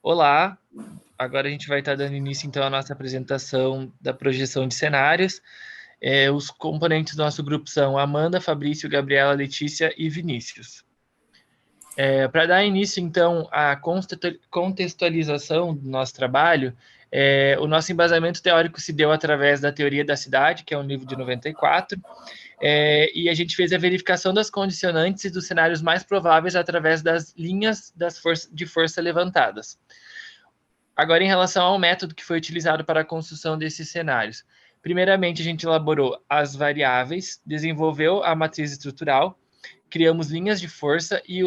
Olá, agora a gente vai estar dando início então à nossa apresentação da projeção de cenários. Os componentes do nosso grupo são Amanda, Fabrício, Gabriela, Letícia e Vinícius. Para dar início então à contextualização do nosso trabalho, o nosso embasamento teórico se deu através da teoria da cidade, que é um livro de 94, e a gente fez a verificação das condicionantes e dos cenários mais prováveis através das linhas de força levantadas. Agora, em relação ao método que foi utilizado para a construção desses cenários. Primeiramente, a gente elaborou as variáveis, desenvolveu a matriz estrutural, criamos linhas de força e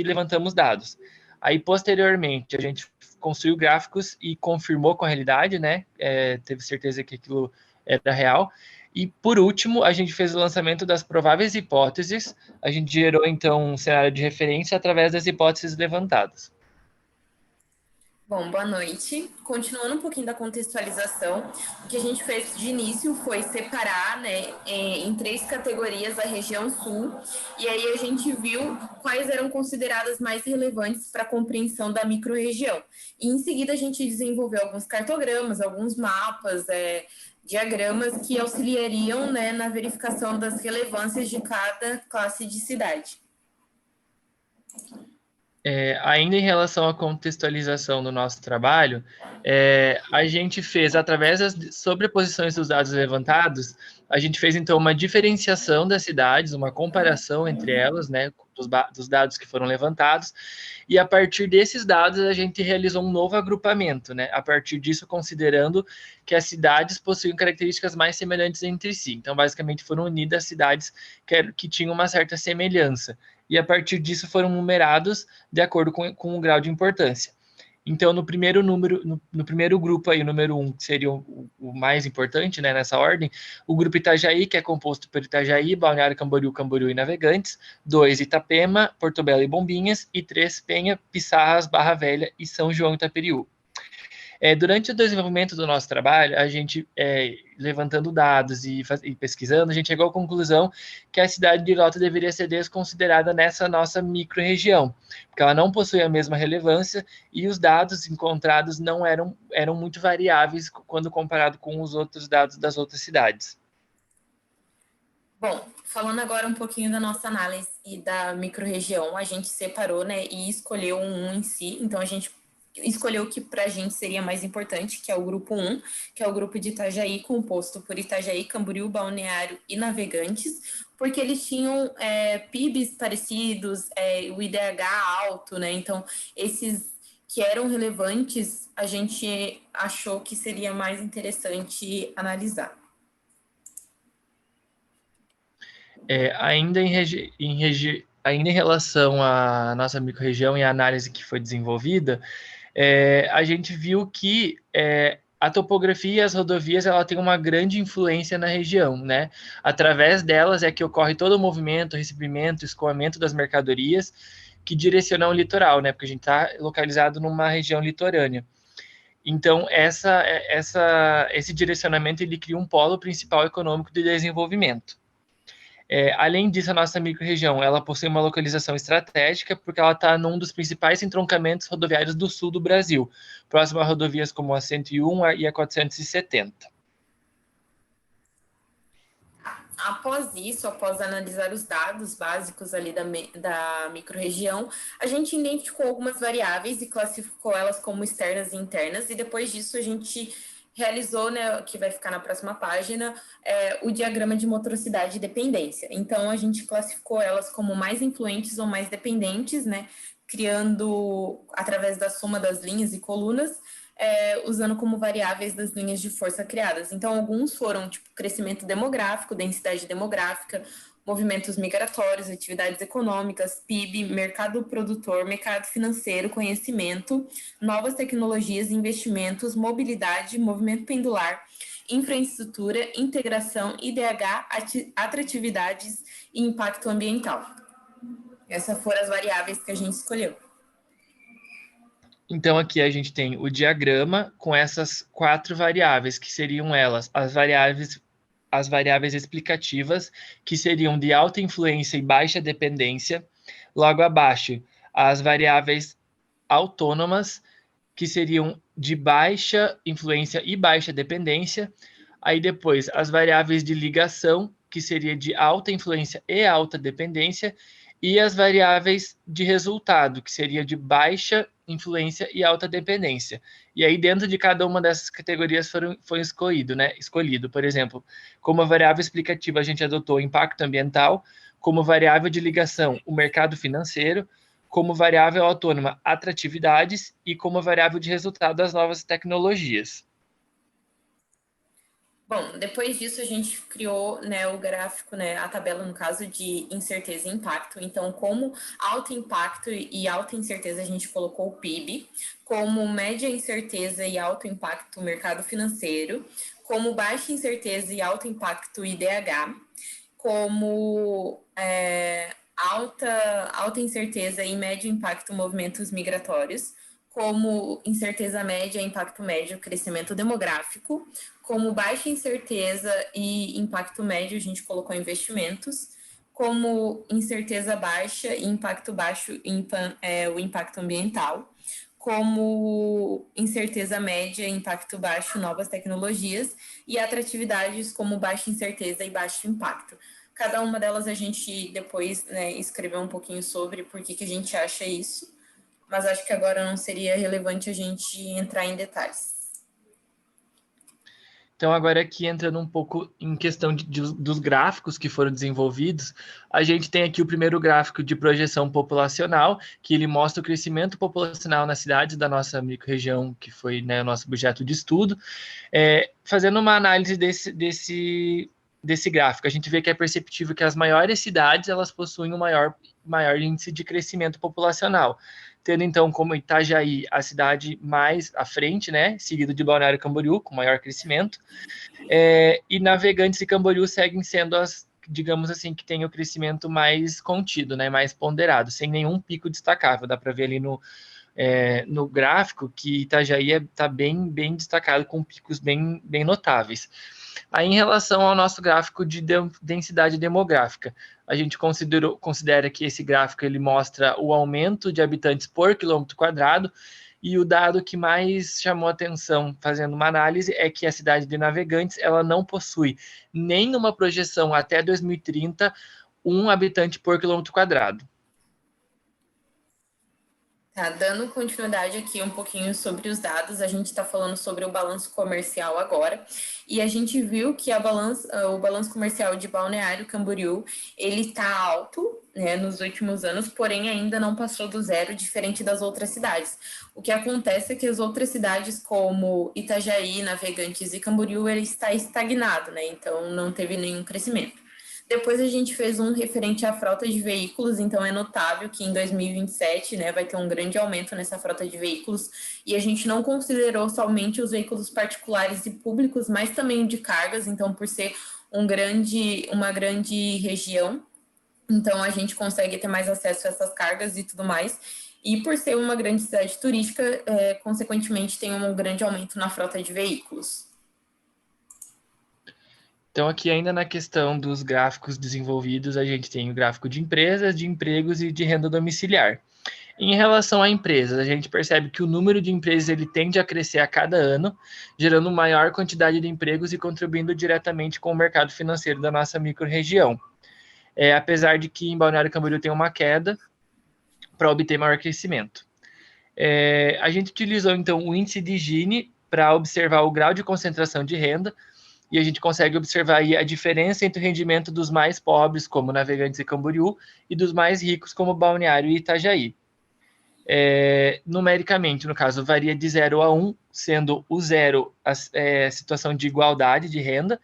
levantamos dados. Aí, posteriormente, a gente construiu gráficos e confirmou com a realidade, né? Teve certeza que aquilo era real. E, por último, a gente fez o lançamento das prováveis hipóteses. A gente gerou, então, um cenário de referência através das hipóteses levantadas. Bom, boa noite. Continuando um pouquinho da contextualização, o que a gente fez de início foi separar, né, em três categorias a região sul, e aí a gente viu quais eram consideradas mais relevantes para a compreensão da microrregião. E em seguida a gente desenvolveu alguns cartogramas, alguns mapas, diagramas que auxiliariam, né, na verificação das relevâncias de cada classe de cidade. Ainda em relação à contextualização do nosso trabalho, a gente fez, através das sobreposições dos dados levantados, a gente fez, então, uma diferenciação das cidades, uma comparação entre elas, né, dos dados que foram levantados, e a partir desses dados a gente realizou um novo agrupamento, né, a partir disso considerando que as cidades possuem características mais semelhantes entre si. Então, basicamente, foram unidas cidades que tinham uma certa semelhança, e a partir disso foram numerados de acordo com o grau de importância. Então, no primeiro grupo aí, o número 1, que seria o mais importante, né, nessa ordem, o grupo Itajaí, que é composto por Itajaí, Balneário Camboriú, Camboriú e Navegantes, 2, Itapema, Porto Belo e Bombinhas, e 3, Penha, Pissarras, Barra Velha e São João e Itaperiú. Durante o desenvolvimento do nosso trabalho, a gente, levantando dados e pesquisando, a gente chegou à conclusão que a cidade de Ilota deveria ser desconsiderada nessa nossa micro-região, porque ela não possui a mesma relevância e os dados encontrados não eram muito variáveis quando comparado com os outros dados das outras cidades. Bom, falando agora um pouquinho da nossa análise e da microrregião, a gente separou, né, e escolheu um em si. Então, a gente escolheu o que para a gente seria mais importante, que é o grupo 1, que é o grupo de Itajaí, composto por Itajaí, Camboriú, Balneário e Navegantes, porque eles tinham PIBs parecidos, o IDH alto, né? Então, esses que eram relevantes, a gente achou que seria mais interessante analisar. Ainda em relação à nossa microrregião e à análise que foi desenvolvida, a gente viu que a topografia e as rodovias ela tem uma grande influência na região, né? Através delas é que ocorre todo o movimento, recebimento, escoamento das mercadorias que direcionam o litoral, né? Porque a gente está localizado numa região litorânea. Então, esse direcionamento ele cria um polo principal econômico de desenvolvimento. Além disso, a nossa microrregião ela possui uma localização estratégica porque ela está num dos principais entroncamentos rodoviários do sul do Brasil, próximo a rodovias como a 101 e a 470. Após isso, após analisar os dados básicos ali da microrregião, a gente identificou algumas variáveis e classificou elas como externas e internas, e depois disso a gente realizou, né, que vai ficar na próxima página, o diagrama de motricidade e dependência. Então, a gente classificou elas como mais influentes ou mais dependentes, né, criando, através da soma das linhas e colunas, usando como variáveis das linhas de força criadas. Então, alguns foram, tipo, crescimento demográfico, densidade demográfica, movimentos migratórios, atividades econômicas, PIB, mercado produtor, mercado financeiro, conhecimento, novas tecnologias, investimentos, mobilidade, movimento pendular, infraestrutura, integração, IDH, atratividades e impacto ambiental. Essas foram as variáveis que a gente escolheu. Então, aqui a gente tem o diagrama com essas 4 variáveis, que seriam elas as variáveis explicativas, que seriam de alta influência e baixa dependência. Logo abaixo, as variáveis autônomas, que seriam de baixa influência e baixa dependência. Aí depois as variáveis de ligação, que seria de alta influência e alta dependência, e as variáveis de resultado, que seria de baixa influência e alta dependência. E aí dentro de cada uma dessas categorias foi escolhido, né? Escolhido, por exemplo, como variável explicativa a gente adotou o impacto ambiental, como variável de ligação o mercado financeiro, como variável autônoma atratividades e como variável de resultado as novas tecnologias. Bom, depois disso a gente criou, né, o gráfico, né, a tabela no caso de incerteza e impacto. Então, como alto impacto e alta incerteza a gente colocou o PIB, como média incerteza e alto impacto o mercado financeiro, como baixa incerteza e alto impacto o IDH, como alta incerteza e médio impacto movimentos migratórios, como incerteza média e impacto médio crescimento demográfico, como baixa incerteza e impacto médio a gente colocou investimentos, como incerteza baixa e impacto baixo o impacto ambiental, como incerteza média e impacto baixo novas tecnologias e atratividades como baixa incerteza e baixo impacto. Cada uma delas a gente depois, né, escreveu um pouquinho sobre por que a gente acha isso, mas acho que agora não seria relevante a gente entrar em detalhes. Então, agora aqui entrando um pouco em questão dos gráficos que foram desenvolvidos, a gente tem aqui o primeiro gráfico de projeção populacional, que ele mostra o crescimento populacional nas cidades da nossa microrregião, que foi, né, o nosso objeto de estudo. Fazendo uma análise desse gráfico, a gente vê que é perceptível que as maiores cidades elas possuem um maior índice de crescimento populacional, tendo então como Itajaí a cidade mais à frente, né, seguido de Balneário Camboriú, com maior crescimento, e Navegantes e Camboriú seguem sendo as, digamos assim, que tem o crescimento mais contido, né, mais ponderado, sem nenhum pico destacável. Dá para ver ali no gráfico que Itajaí está bem destacado, com picos bem notáveis. Aí, em relação ao nosso gráfico de densidade demográfica, a gente considera que esse gráfico ele mostra o aumento de habitantes por quilômetro quadrado, e o dado que mais chamou atenção fazendo uma análise é que a cidade de Navegantes ela não possui nenhuma projeção até 2030 um habitante por quilômetro quadrado. Tá, dando continuidade aqui um pouquinho sobre os dados, a gente está falando sobre o balanço comercial agora, e a gente viu que o balanço comercial de Balneário Camboriú, ele está alto, né, nos últimos anos, porém ainda não passou do zero, diferente das outras cidades. O que acontece é que as outras cidades, como Itajaí, Navegantes e Camboriú, ele está estagnado, né, então não teve nenhum crescimento. Depois a gente fez um referente à frota de veículos, então é notável que em 2027, né, vai ter um grande aumento nessa frota de veículos, e a gente não considerou somente os veículos particulares e públicos, mas também de cargas, então por ser uma grande região, então a gente consegue ter mais acesso a essas cargas e tudo mais, e por ser uma grande cidade turística, consequentemente tem um grande aumento na frota de veículos. Então, aqui ainda na questão dos gráficos desenvolvidos, a gente tem o gráfico de empresas, de empregos e de renda domiciliar. Em relação a empresas, a gente percebe que o número de empresas ele tende a crescer a cada ano, gerando maior quantidade de empregos e contribuindo diretamente com o mercado financeiro da nossa microrregião. Apesar de que em Balneário Camboriú tem uma queda para obter maior crescimento. A gente utilizou, então, o índice de Gini para observar o grau de concentração de renda, e a gente consegue observar aí a diferença entre o rendimento dos mais pobres, como Navegantes e Camboriú, e dos mais ricos, como Balneário e Itajaí. Numericamente, no caso, varia de 0 a 1, sendo o 0 a situação de igualdade de renda,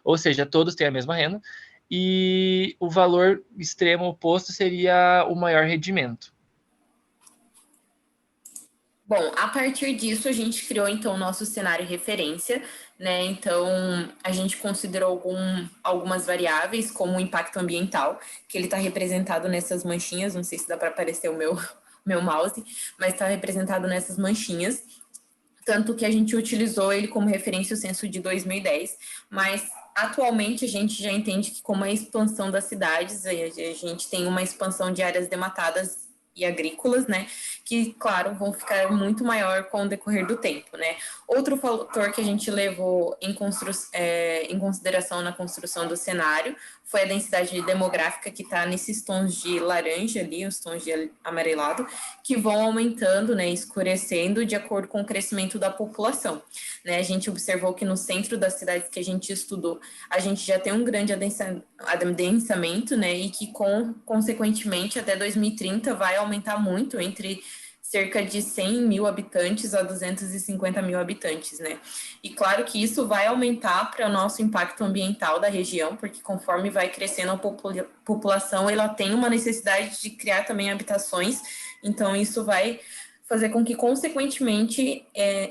ou seja, todos têm a mesma renda, e o valor extremo oposto seria o maior rendimento. Bom, a partir disso, a gente criou, então, o nosso cenário referência, né? Então, a gente considerou algumas variáveis, como o impacto ambiental, que ele está representado nessas manchinhas, não sei se dá para aparecer o meu mouse, mas está representado nessas manchinhas, tanto que a gente utilizou ele como referência o censo de 2010, mas atualmente a gente já entende que com a expansão das cidades, a gente tem uma expansão de áreas dematadas e agrícolas, né, que, claro, vão ficar muito maior com o decorrer do tempo, né. Outro fator que a gente levou em consideração na construção do cenário foi a densidade demográfica, que está nesses tons de laranja ali, os tons de amarelado, que vão aumentando, né, escurecendo de acordo com o crescimento da população, né. A gente observou que no centro das cidades que a gente estudou, a gente já tem um grande adensamento, né, e que, consequentemente, até 2030 vai aumentar muito, entre cerca de 100 mil habitantes a 250 mil habitantes, né? E claro que isso vai aumentar para o nosso impacto ambiental da região, porque conforme vai crescendo a população, ela tem uma necessidade de criar também habitações, então isso vai fazer com que, consequentemente,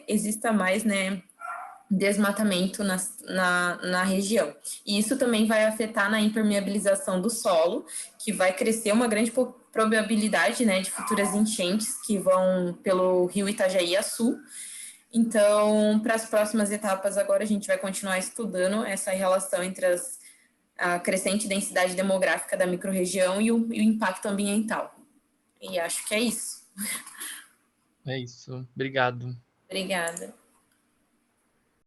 exista mais, né, desmatamento na região. E isso também vai afetar na impermeabilização do solo, que vai crescer uma grande probabilidade, né, de futuras enchentes que vão pelo rio Itajaí a sul. Então, para as próximas etapas, agora a gente vai continuar estudando essa relação entre a crescente densidade demográfica da microrregião e o impacto ambiental. E acho que é isso. É isso. Obrigado. Obrigada.